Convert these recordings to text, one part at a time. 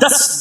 10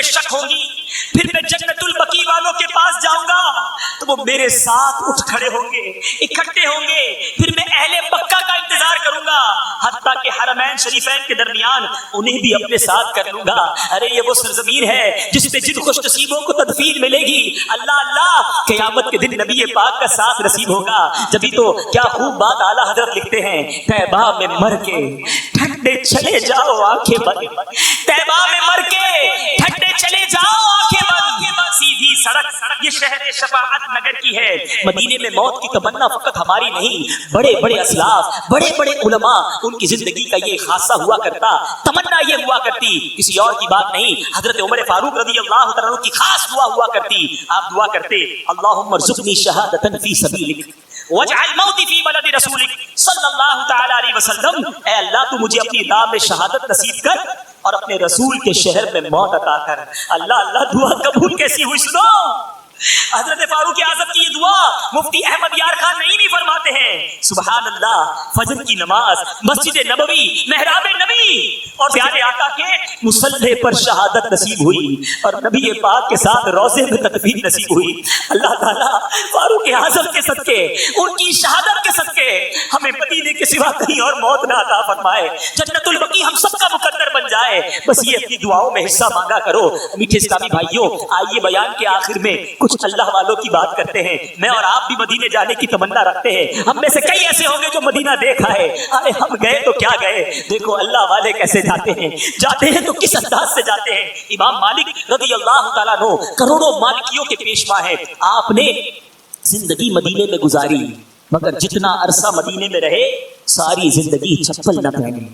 مجھے شک ہوگی، پھر میں جنت البقیع والوں کے پاس جاؤں گا تو وہ میرے ساتھ اٹھ کھڑے ہوں گے، اکٹھے ہوں گے، پھر میں اہل مکہ کا انتظار کروں گا حتیٰ کہ حرمین شریفین کے درمیان انہیں بھی اپنے ساتھ کر لوں گا۔ ارے یہ وہ سرزمین ہے جس پہ جن خوش نصیبوں کو تدفین ملے گی، اللہ اللہ قیامت کے دن نبی پاک کا ساتھ نصیب ہوگا۔ جبھی تو کیا خوب بات اعلیٰ حضرت لکھتے ہیں، طیبہ میں مر کے ٹھنڈے چلے جاؤ آنکھیں بند، طیبہ میں مر کے ٹھنڈے چلے جاؤ آنکھیں بند، سیدھی سڑک یہ شہر شفاعت نگر کی ہے۔ مدینے میں موت کی تمنا فقط ہماری نہیں، بڑے بڑے اسلاف، بڑے بڑے علماء، ان کی زندگی کا یہ خاصہ ہوا کرتا، تمنا یہ ہوا کرتی، کسی اور کی بات نہیں۔ حضرت عمر فاروق رضی اللہ تعالیٰ عنہ کی خاص دعا ہوا کرتی، آپ دعا کرتے اللہم ارزقنی شہادۃ فی سبیلک واجعل موتی فی بلد رسولک صلی اللہ تعالی علیہ وسلم، اے اللہ تو مجھے اپنی راہ میں شہادت نصیب کر اور اپنے رسول کے شہر میں موت عطا کر۔ اللہ اللہ دعا قبول کیسی ہوئی سنو۔ حضرت فاروق اعظم کی یہ دعا مفتی احمد یار خان نعیمی فرماتے ہیں، سبحان اللہ، فجر کی نماز، مسجد نبوی، محراب نبی اور پیارے آقا کے مصلی پر شہادت نصیب ہوئی اور نبی پاک کے ساتھ روضے میں تدفین نصیب ہوئی۔ اللہ تعالیٰ فاروق اعظم کے صدقے، ان کی شہادت کے صدقے ہمیں مدینے کے سوا کہیں اور موت نہ عطا فرمائے، جنت البقیع ہم سب کا مقدر بن جائے۔ بس یہ اپنی دعاؤں میں حصہ مانگا کرو۔ میٹھے اسلامی بھائیوں، آئیے بیان کے آخر میں کچھ اللہ والوں کی بات کرتے ہیں۔ میں اور آپ بھی مدینے جانے کی تمنا رکھتے ہیں، ہم میں سے کئی ایسے ہوں گے جو مدینہ دیکھا ہے، ارے ہم گئے تو کیا گئے، دیکھو اللہ والے کیسے جاتے ہیں، جاتے ہیں تو کس انداز سے جاتے ہیں۔ امام مالک رضی اللہ تعالیٰ عنہ کروڑوں مالکیوں کے پیشوا ہیں، آپ نے زندگی مدینے میں گزاری، مگر جتنا عرصہ مدینے میں رہے ساری زندگی چپل نہ پہنے،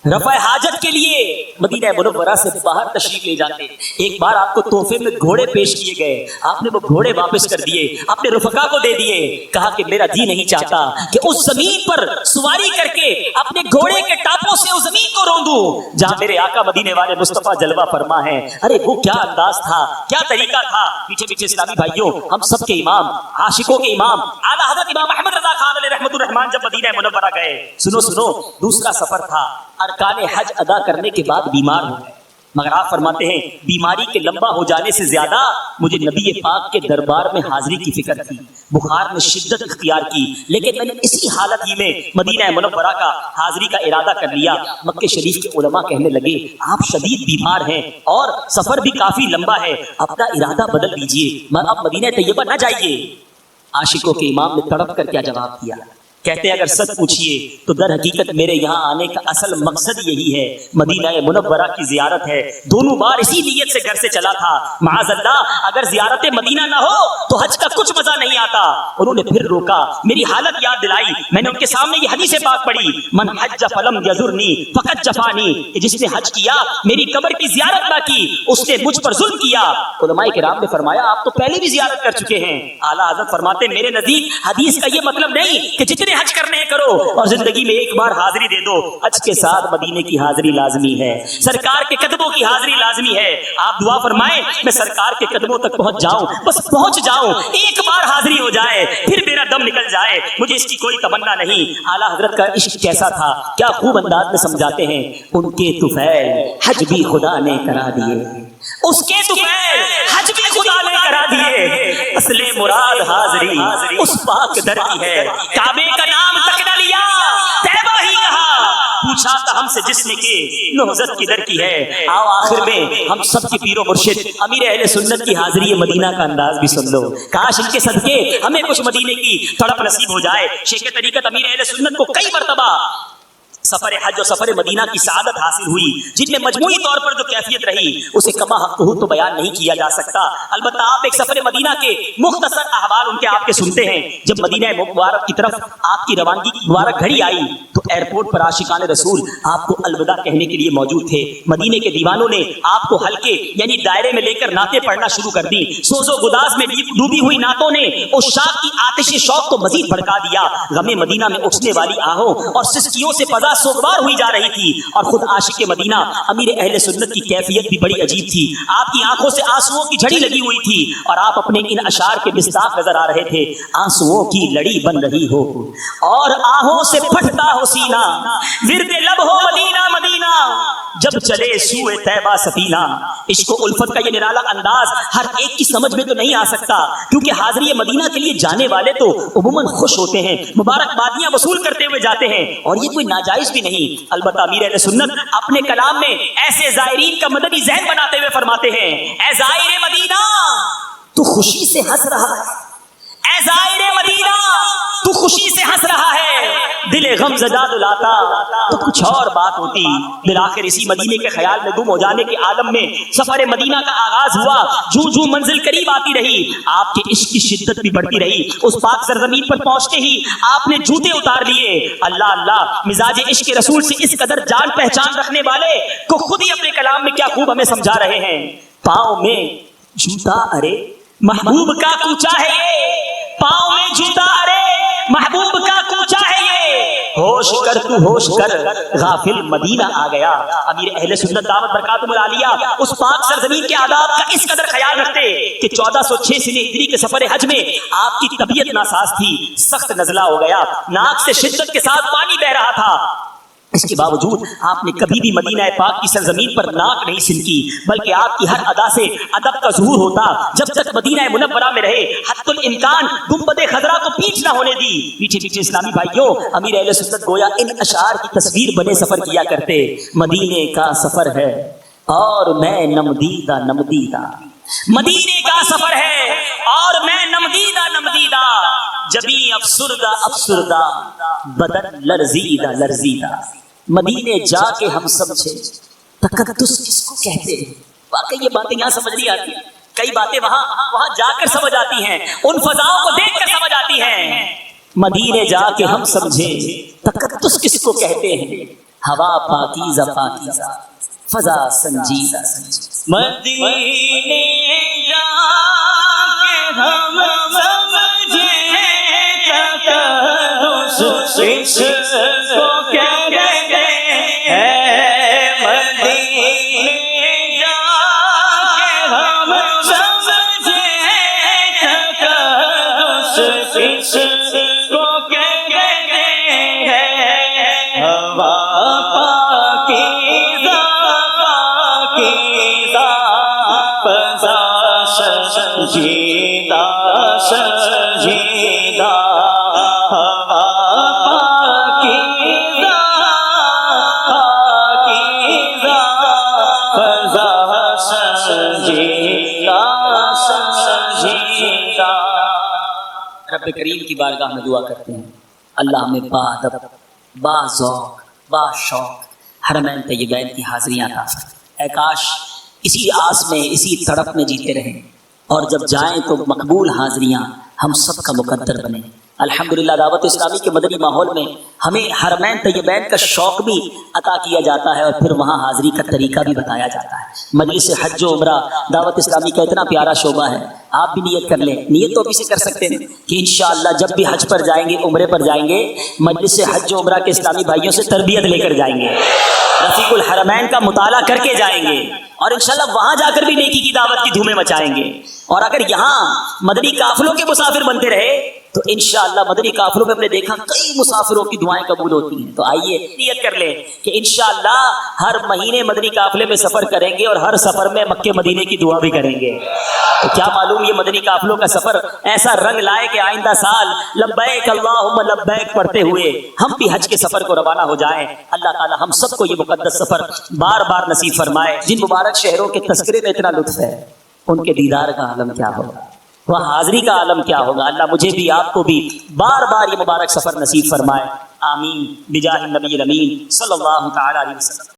رفع حاجت کے لیے مدینہ منورہ سے باہر تشریف لے جاتے۔ ایک بار آپ کو تحفے میں گھوڑے پیش کیے گئے، آپ نے وہ گھوڑے واپس کر دیے، اپنے رفقا کو دے دیے، کہا کہ میرا جی نہیں چاہتا کہ اس زمین پر سواری کر کے اپنے گھوڑے کے ٹاپوں سے اس زمین کو روندوں جہاں میرے آقا مدینے والے مصطفیٰ جلوہ فرما ہے۔ ارے وہ کیا انداز تھا، کیا طریقہ تھا۔ پیچھے پیچھے اسلامی بھائیوں، ہم سب کے امام، عاشقوں کے امام اعلیٰ حضرت امام احمد رضا خان علیہ رحمۃ الرحمان جب مدینہ منورہ گئے، سنو دوسرا سفر تھا، ارکان حج ادا کرنے کے بعد بیمار ہو گئے، مگر آپ فرماتے ہیں بیماری کے لمبا ہو جانے سے زیادہ مجھے نبی پاک کے دربار میں حاضری کی فکر تھی، بخار نے شدت اختیار کی، لیکن میں نے اسی حالت ہی میں مدینہ منورہ کا حاضری کا ارادہ کر لیا۔ مکہ شریف کے علماء کہنے لگے آپ شدید بیمار ہیں اور سفر بھی کافی لمبا ہے، اپنا ارادہ بدل دیجئے، اب مدینہ طیبہ نہ جائیے۔ عاشقوں کے امام نے تڑپ کر کیا جواب دیا، کہتے ہیں اگر سچ پوچھئے تو در حقیقت میرے یہاں آنے کا اصل مقصد یہی ہے، مدینہ منورہ کی زیارت ہے، دونوں بار اسی نیت سے گھر سے چلا تھا، معاذ اللہ اگر زیارت مدینہ نہ ہو تو حج کا کچھ مزہ نہیں آتا۔ انہوں نے پھر روکا، میری حالت یاد دلائی، میں نے ان کے سامنے یہ حدیث پاک پڑھی، من حج فلم یزرنی فقط جفانی، جس نے حج کیا میری قبر کی زیارت نہ کی اس نے مجھ پر ظلم کیا۔ علماء کرام نے فرمایا آپ تو پہلے بھی زیارت کر چکے ہیں۔ اعلیٰ حضرت فرماتے میرے نزدیک حدیث کا یہ مطلب نہیں کہ جتنے حج کرنے کرو اور زندگی میں ایک بار حاضری دے دو، حج کے ساتھ مدینے کی حاضری لازمی ہے، سرکار کے قدموں کی حاضری لازمی ہے۔ آپ دعا فرمائیں میں سرکار کے قدموں تک پہنچ جاؤں، بس پہنچ جاؤں، ایک بار حاضری ہو جائے پھر میرا دم نکل جائے، مجھے اس کی کوئی تمنا نہیں۔ اعلیٰ حضرت کا عشق کیسا تھا، کیا خوب انداز میں سمجھاتے ہیں، ان کے طفیل حج بھی خدا نے کرا دیے، اس کے طفیل حج بھی خدا نے کرا دیے، اصل مراد حاضری اس پاک در کی ہے، کعبے کا نام تک نہ لیا طیبہ ہی کہا، پوچھا تھا ہم سے جس نے کہ نہضت کی در کی ہے۔ آؤ آخر میں ہم سب کی پیر و مرشد امیر اہل سنت کی حاضری مدینہ کا انداز بھی سن لو، کاش ان کے صدقے ہمیں کچھ مدینے کی تڑپ نصیب ہو جائے۔ شیخ طریقت امیر اہل سنت کو کئی مرتبہ سفر حج اور سفر مدینہ کی سعادت حاصل ہوئی، جن میں مجموعی طور پر جو کیفیت رہی اسے کما حقہ تو بیان نہیں کیا جا سکتا۔ البتہ آپ ایک سفر مدینہ کے مختصر احوال ان کے آپ کے سنتے ہیں۔ جب مدینہ مبارک کی طرف آپ کی روانگی کی مبارک گھڑی آئی تو ایئرپورٹ پر عاشقان رسول آپ کو الوداع کہنے کے لیے موجود تھے۔ مدینے کے دیوانوں نے آپ کو ہلکے یعنی دائرے میں لے کر نعتیں پڑھنا شروع کر دی، سوز و گداز میں ڈوبی ہوئی نعتوں نے عشاق کی آتش شوق کو مزید بھڑکا دیا۔ غم مدینہ میں اٹھنے والی آہوں اور سسکیوں سے فضا سوگوار ہوئی جا رہی تھی، اور خود عاشق مدینہ امیر اہل سنت کی کیفیت بھی بڑی عجیب تھی۔ آپ کی آنکھوں سے آنسوؤں کی جھڑی لگی ہوئی تھی اور آپ اپنے ان اشعار کے مصداق نظر آ رہے تھے، آنسوؤں کی لڑی بن رہی ہو اور آہوں سے پھٹتا ہو سینہ، ورد لب ہو مدینہ مدینہ، جب چلے سوئے طیبہ سفینہ. عشق و الفت کا یہ نرالا انداز ہر ایک کی سمجھ میں تو نہیں آ سکتا، کیونکہ حاضری مدینہ کے لیے جانے والے تو عموماً خوش ہوتے ہیں، مبارکبادیاں وصول کرتے ہوئے جاتے ہیں، اور یہ کوئی ناجائز بھی نہیں. البتہ امیر اہل سنت اپنے کلام میں ایسے زائرین کا مدنی ذہن بناتے ہوئے فرماتے ہیں، اے زائر مدینہ تو خوشی سے ہنس رہا ہے، اے زائر مدینہ تو خوشی سے ہنس رہا ہے، دل غم زدہ دلاتا تو کچھ اور بات ہوتی. بالآخر اسی مدینے کے خیال میں گم ہو جانے کے عالم میں سفر مدینہ کا آغاز ہوا. جوں جوں منزل قریب آتی رہی آپ کے عشق کی شدت بھی بڑھتی رہی. اس پاک سرزمین پر پہنچتے ہی آپ نے جوتے اتار لیے. اللہ اللہ، مزاج عشق رسول سے اس قدر جان پہچان رکھنے والے کو خود ہی اپنے کلام میں کیا خوب ہمیں سمجھا رہے ہیں. پاؤں میں جوتا ارے محبوب کا کوچا ہے یہ، پاؤں میں جوتا ارے محبوب کا کوچا ہے یہ، ہوش کر تو ہوش کر غافل مدینہ آ گیا. امیر اہل سنت دعوت برکاتہم العالیہ اس پاک سرزمین کے آداب کا اس قدر خیال رکھتے کہ 1406 سنہ ہجری کے سفر حج میں آپ کی طبیعت ناساز تھی، سخت نزلہ ہو گیا، ناک سے شدت کے ساتھ پانی بہ رہا تھا. اس کے باوجود آپ نے کبھی بھی مدینہ پاک کی سرزمین پر ناک نہیں سنکی، بلکہ آپ کی ہر ادا سے ادب کا ظہور ہوتا. جب تک مدینہ منورہ میں رہے حتی الامکان گنبد خضرا کو پیچھ نہ ہونے دی. پیچھے پیچھے اسلامی بھائیوں، امیر اہل سنت گویا ان اشعار کی تصویر بنے سفر کیا کرتے. مدینے کا سفر ہے اور میں نمدیدہ نمدیدہ، مدینے کا سفر ہے اور میں نمدیدہ نمدیدہ، جبیں افسردہ افسردہ بدن لرزیدہ لرزیدہ. مدینے جا کے ہم سمجھے تقدس کس کو کہتے ہیں. واقعی یہ باتیں یہاں سمجھ نہیں آتی، کئی باتیں وہاں جا کر سمجھ آتی ہیں، ان فضاؤں کو دیکھ کر سمجھ آتی ہیں. مدینے جا کے ہم سمجھے تقدس کس کو کہتے ہیں، ہوا پاکیزہ پاکیزہ، فضا سنجیدہ سنجیدہ. مدینے جا کے ہم سمجھے تقدس کس کو کہتے ہیں، مدینے جا کے ہم سمجھے تقدس کس کو کہتے ہیں، ہوا پاکیزہ پاکیزہ، فضا سنجیدہ سنجیدہ، ہوا پاکیزہ پاکیزہ، فضا سنجیدہ سنجیدہ. رب کریم کی بارگاہ میں دعا کرتے ہیں، اللہ ہمیں با ادب، با ذوق، با شوق حرمین طیبین کی حاضریاں عطا فرمائے. اے کاش اسی آس میں اسی تڑپ میں جیتے رہیں اور جب جائیں تو مقبول حاضریاں ہم سب کا مقدر بنے. الحمدللہ دعوت اسلامی کے مدنی ماحول میں ہمیں حرمین طیبین کا شوق بھی عطا کیا جاتا ہے اور پھر وہاں حاضری کا طریقہ بھی بتایا جاتا ہے. مجلس حج و عمرہ دعوت اسلامی کا اتنا پیارا شعبہ ہے، آپ بھی نیت کر لیں. نیت تو ابھی سے کر سکتے ہیں کہ انشاءاللہ جب بھی حج پر جائیں گے، عمرے پر جائیں گے، مجلس حج و عمرہ کے اسلامی بھائیوں سے تربیت لے کر جائیں گے، رفیق الحرمین کا مطالعہ کر کے جائیں گے، اور انشاءاللہ وہاں جا کر بھی نیکی کی دعوت کی دھومیں مچائیں گے. اور اگر یہاں مدنی قافلوں کے مسافر بنتے رہے تو انشاءاللہ مدنی قافلوں میں ہم نے دیکھا کئی مسافروں کی دعائیں قبول ہوتی ہیں. تو آئیے نیت کر لیں کہ انشاءاللہ ہر مہینے مدنی قافلے میں سفر کریں گے اور ہر سفر میں مکے مدینے کی دعا بھی کریں گے. تو کیا معلوم یہ مدنی قافلوں کا سفر ایسا رنگ لائے کہ آئندہ سال لبیک اللہم لبیک پڑھتے ہوئے ہم بھی حج کے سفر کو روانہ ہو جائیں. اللہ تعالی ہم سب کو یہ مقدس سفر بار بار نصیب فرمائے. جن مبارک شہروں کے تذکرے میں اتنا لطف ہے، ان کے دیدار کا عالم کیا ہوگا، وہاں حاضری کا عالم کیا ہوگا. اللہ مجھے بھی آپ کو بھی بار بار یہ مبارک سفر نصیب فرمائے. آمین بجاہ النبی الامین صلی اللہ تعالی علیہ وسلم.